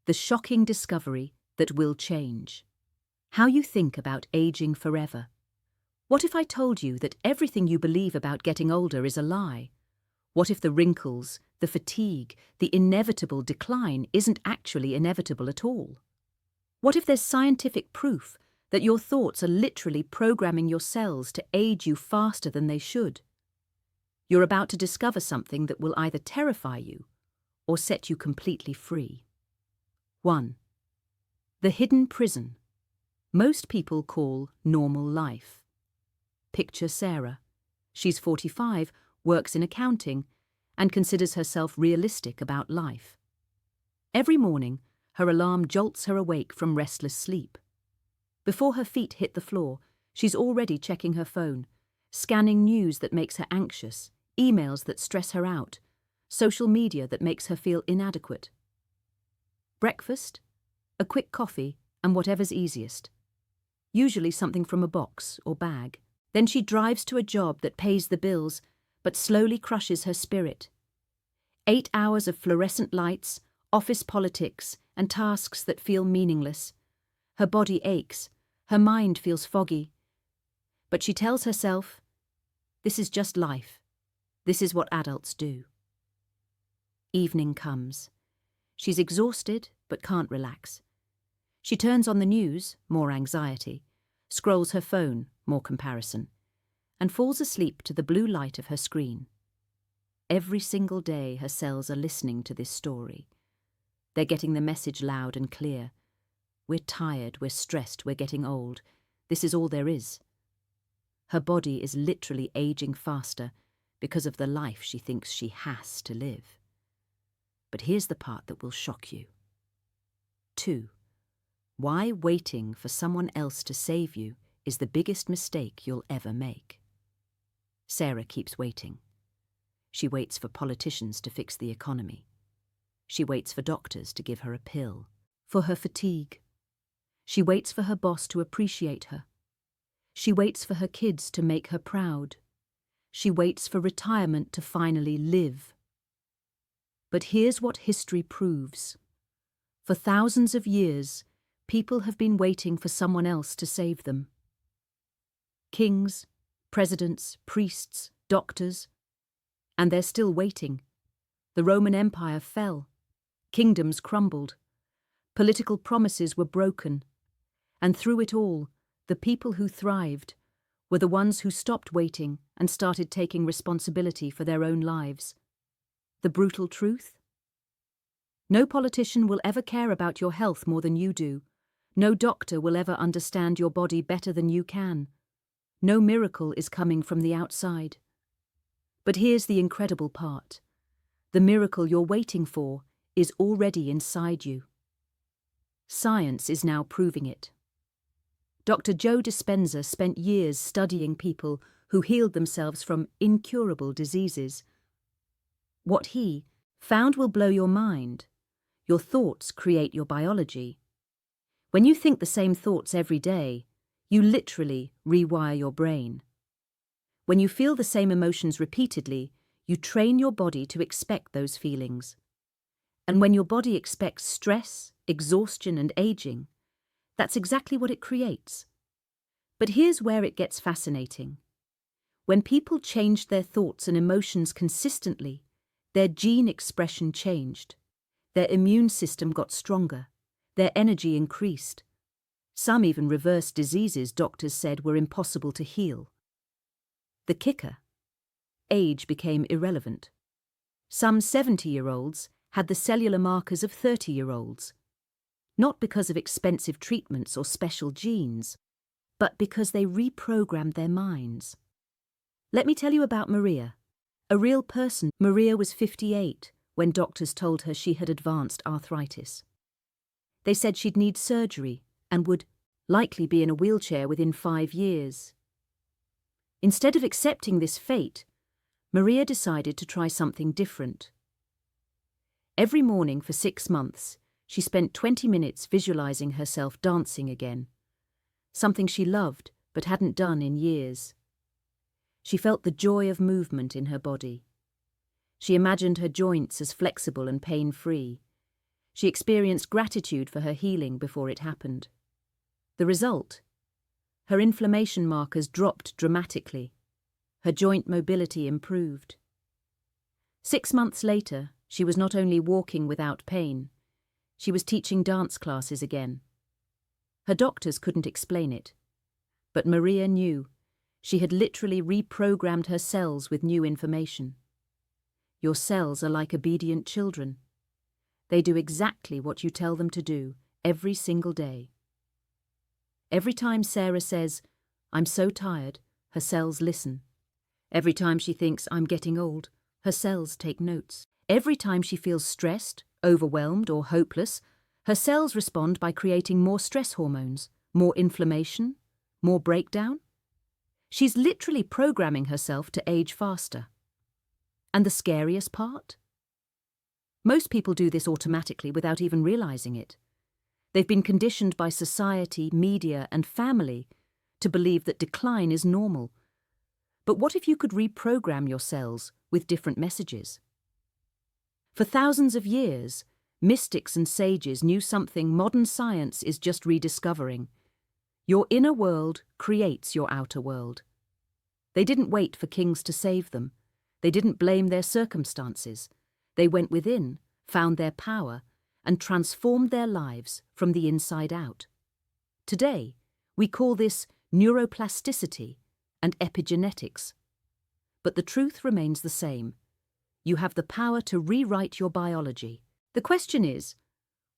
The shocking discovery that will change. How you think about aging forever. What if I told you that everything you believe about getting older is a lie? What if the wrinkles, the fatigue, the inevitable decline isn't actually inevitable at all? What if there's scientific proof that your thoughts are literally programming your cells to age you faster than they should? You're about to discover something that will either terrify you or set you completely free. 1. The hidden prison. Most people call normal life. Picture Sarah. She's 45, works in accounting, and considers herself realistic about life. Every morning, her alarm jolts her awake from restless sleep. Before her feet hit the floor, she's already checking her phone, scanning news that makes her anxious, emails that stress her out, social media that makes her feel inadequate. Breakfast, a quick coffee, and whatever's easiest. Usually something from a box or bag. Then she drives to a job that pays the bills, but slowly crushes her spirit. 8 hours of fluorescent lights, office politics, and tasks that feel meaningless. Her body aches, her mind feels foggy. But she tells herself, this is just life. This is what adults do. Evening comes. She's exhausted, but can't relax. She turns on the news, more anxiety, scrolls her phone, more comparison, and falls asleep to the blue light of her screen. Every single day her cells are listening to this story. They're getting the message loud and clear. We're tired, we're stressed, we're getting old. This is all there is. Her body is literally aging faster because of the life she thinks she has to live. But here's the part that will shock you. 2. Why waiting for someone else to save you is the biggest mistake you'll ever make. Sarah keeps waiting. She waits for politicians to fix the economy. She waits for doctors to give her a pill, for her fatigue. She waits for her boss to appreciate her. She waits for her kids to make her proud. She waits for retirement to finally live. But here's what history proves. For thousands of years, people have been waiting for someone else to save them. Kings, presidents, priests, doctors. And they're still waiting. The Roman Empire fell. Kingdoms crumbled. Political promises were broken. And through it all, the people who thrived were the ones who stopped waiting and started taking responsibility for their own lives. The brutal truth? No politician will ever care about your health more than you do. No doctor will ever understand your body better than you can. No miracle is coming from the outside. But here's the incredible part. The miracle you're waiting for is already inside you. Science is now proving it. Dr. Joe Dispenza spent years studying people who healed themselves from incurable diseases. What he found will blow your mind. Your thoughts create your biology. When you think the same thoughts every day, you literally rewire your brain. When you feel the same emotions repeatedly, you train your body to expect those feelings. And when your body expects stress, exhaustion, and aging, that's exactly what it creates. But here's where it gets fascinating. When people changed their thoughts and emotions consistently, their gene expression changed. Their immune system got stronger. Their energy increased. Some even reversed diseases doctors said were impossible to heal. The kicker: age became irrelevant. Some 70-year-olds had the cellular markers of 30-year-olds, not because of expensive treatments or special genes, but because they reprogrammed their minds. Let me tell you about Maria, a real person. Maria was 58 when doctors told her she had advanced arthritis. They said she'd need surgery and would likely be in a wheelchair within 5 years. Instead of accepting this fate, Maria decided to try something different. Every morning for 6 months, she spent 20 minutes visualizing herself dancing again, something she loved but hadn't done in years. She felt the joy of movement in her body. She imagined her joints as flexible and pain-free. She experienced gratitude for her healing before it happened. The result? Her inflammation markers dropped dramatically. Her joint mobility improved. 6 months later, she was not only walking without pain, she was teaching dance classes again. Her doctors couldn't explain it, but Maria knew. She had literally reprogrammed her cells with new information. Your cells are like obedient children. They do exactly what you tell them to do every single day. Every time Sarah says, "I'm so tired," her cells listen. Every time she thinks, "I'm getting old," her cells take notes. Every time she feels stressed, overwhelmed, or hopeless, her cells respond by creating more stress hormones, more inflammation, more breakdown. She's literally programming herself to age faster. And the scariest part? Most people do this automatically without even realizing it. They've been conditioned by society, media, and family to believe that decline is normal. But what if you could reprogram your cells with different messages? For thousands of years, mystics and sages knew something modern science is just rediscovering. Your inner world creates your outer world. They didn't wait for kings to save them. They didn't blame their circumstances. They went within, found their power, and transformed their lives from the inside out. Today, we call this neuroplasticity and epigenetics. But the truth remains the same. You have the power to rewrite your biology. The question is,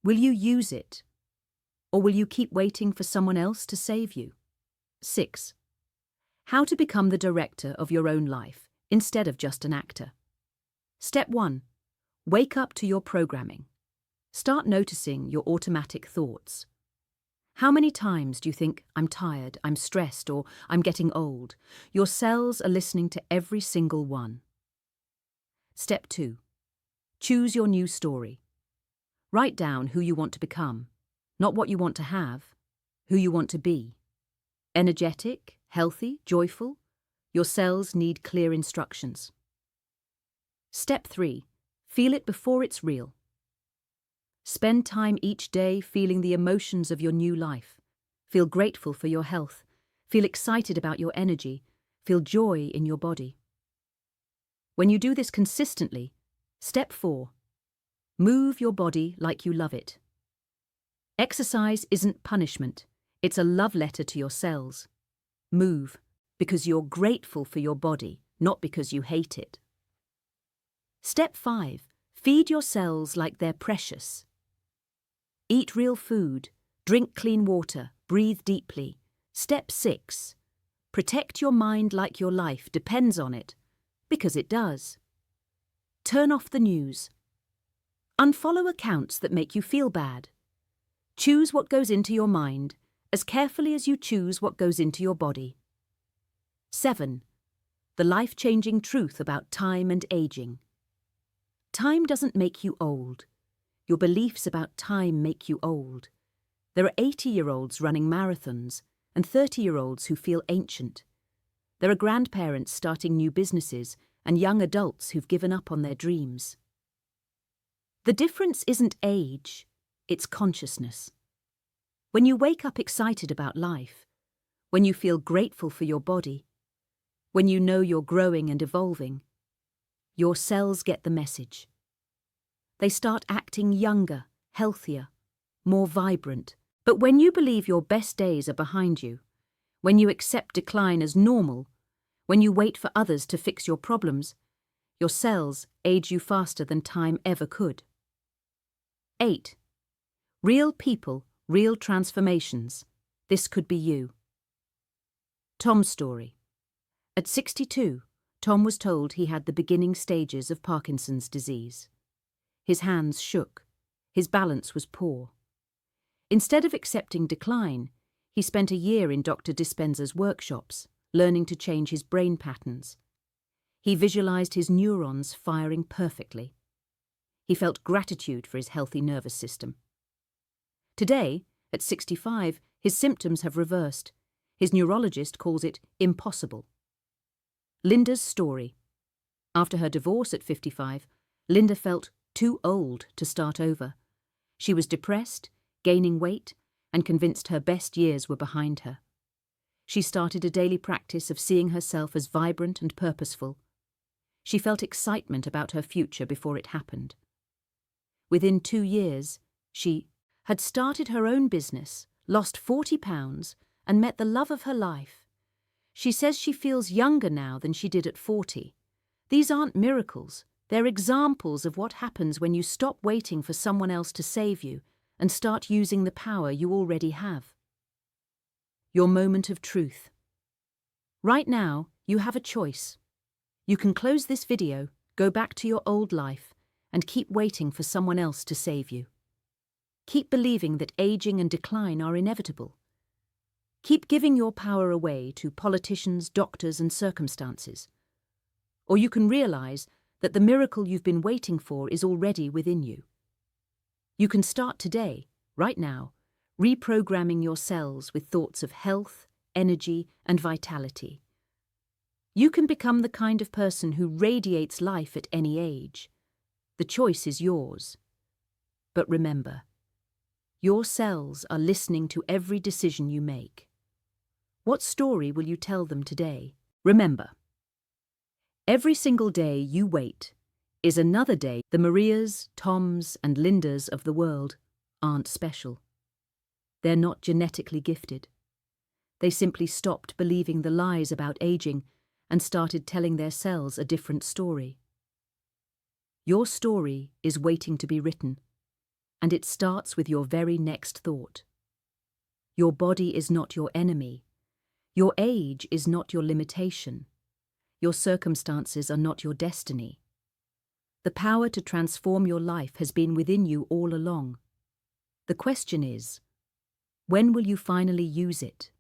will you use it? Or will you keep waiting for someone else to save you? 6. How to become the director of your own life instead of just an actor. Step 1. Wake up to your programming. Start noticing your automatic thoughts. How many times do you think, "I'm tired, I'm stressed," or "I'm getting old"? Your cells are listening to every single one. Step 2. Choose your new story. Write down who you want to become, not what you want to have, who you want to be. Energetic, healthy, joyful? Your cells need clear instructions. Step 3. Feel it before it's real. Spend time each day feeling the emotions of your new life. Feel grateful for your health. Feel excited about your energy. Feel joy in your body. When you do this consistently, step 4. Move your body like you love it. Exercise isn't punishment. It's a love letter to your cells. Move because you're grateful for your body, not because you hate it. Step 5. Feed your cells like they're precious. Eat real food, drink clean water, breathe deeply. Step 6. Protect your mind like your life depends on it, because it does. Turn off the news. Unfollow accounts that make you feel bad. Choose what goes into your mind as carefully as you choose what goes into your body. 7. The life-changing truth about time and aging. Time doesn't make you old. Your beliefs about time make you old. There are 80-year-olds running marathons and 30-year-olds who feel ancient. There are grandparents starting new businesses and young adults who've given up on their dreams. The difference isn't age, it's consciousness. When you wake up excited about life, when you feel grateful for your body, when you know you're growing and evolving, your cells get the message. They start acting younger, healthier, more vibrant. But when you believe your best days are behind you, when you accept decline as normal, when you wait for others to fix your problems, your cells age you faster than time ever could. 8. Real people, real transformations. This could be you. Tom's story. At 62, Tom was told he had the beginning stages of Parkinson's disease. His hands shook. His balance was poor. Instead of accepting decline, he spent a year in Dr. Dispenza's workshops, learning to change his brain patterns. He visualized his neurons firing perfectly. He felt gratitude for his healthy nervous system. Today, at 65, his symptoms have reversed. His neurologist calls it impossible. Linda's story. After her divorce at 55, Linda felt too old to start over. She was depressed, gaining weight, and convinced her best years were behind her. She started a daily practice of seeing herself as vibrant and purposeful. She felt excitement about her future before it happened. Within 2 years, she had started her own business, lost 40 pounds, and met the love of her life. She says she feels younger now than she did at 40. These aren't miracles. They're examples of what happens when you stop waiting for someone else to save you and start using the power you already have. Your moment of truth. Right now, you have a choice. You can close this video, go back to your old life, and keep waiting for someone else to save you. Keep believing that aging and decline are inevitable. Keep giving your power away to politicians, doctors, and circumstances. Or you can realize that the miracle you've been waiting for is already within you. You can start today, right now, reprogramming your cells with thoughts of health, energy, and vitality. You can become the kind of person who radiates life at any age. The choice is yours. But remember, your cells are listening to every decision you make. What story will you tell them today? Remember, every single day you wait is another day. The Marias, Toms, and Lindas of the world aren't special. They're not genetically gifted. They simply stopped believing the lies about aging and started telling their cells a different story. Your story is waiting to be written, and it starts with your very next thought. Your body is not your enemy. Your age is not your limitation. Your circumstances are not your destiny. The power to transform your life has been within you all along. The question is, when will you finally use it?